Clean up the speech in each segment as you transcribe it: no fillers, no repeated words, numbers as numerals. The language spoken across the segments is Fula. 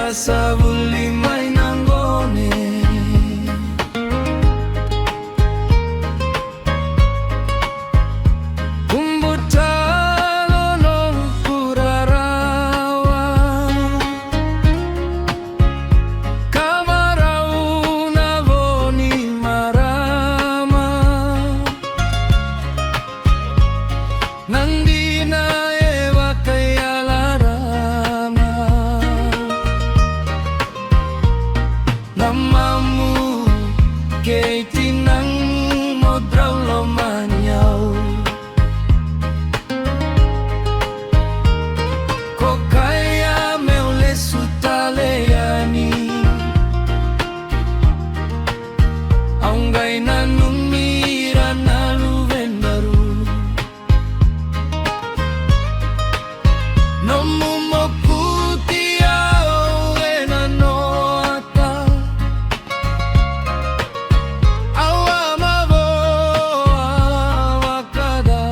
sa bulimay ng gone. Kumbutalo nung kurarawa, kamarau na boni marama, nandi na ewa kaya larama, namamu kay tinang modraw lomanyaw, ko kaya meule sutaleyani, aunggay na numira na luvendaru, no mumokuti au enanoata, awamavo wakada,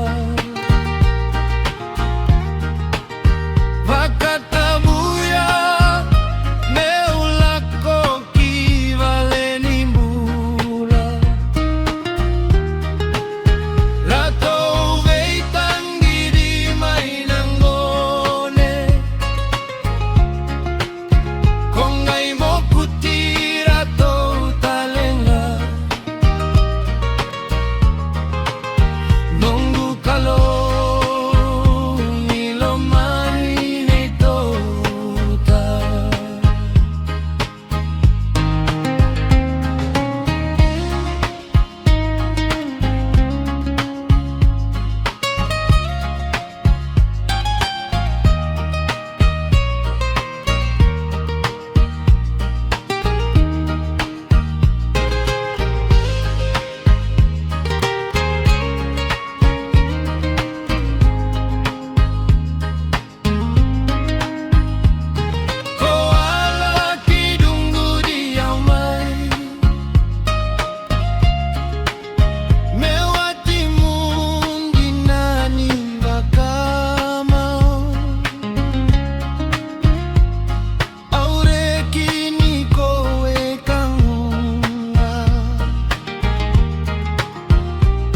vakatabuya meulako kivaleni mula, lato veitang diri may nanggone, kung ay mo kutira to talenga, nunggu kalo nilomani nito ta. Koala kidunggu diamai, mewati mundinani bakamau, aure kini kowe kangunga,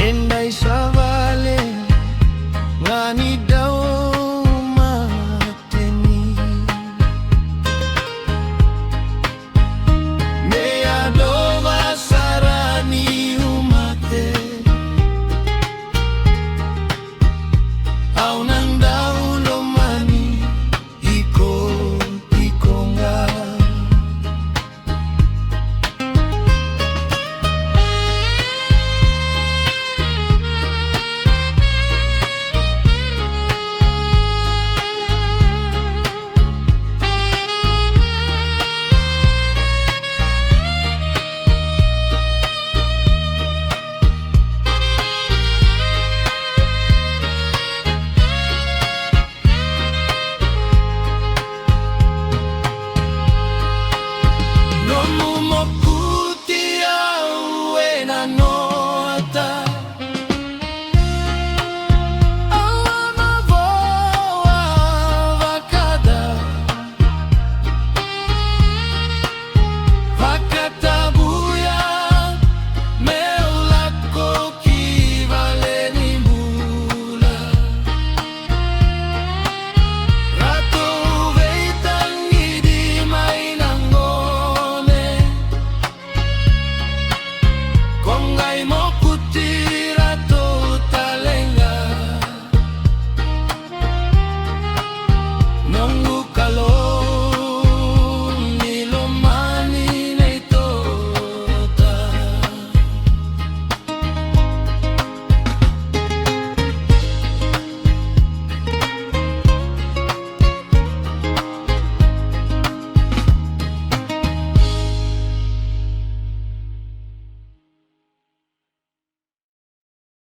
endai sa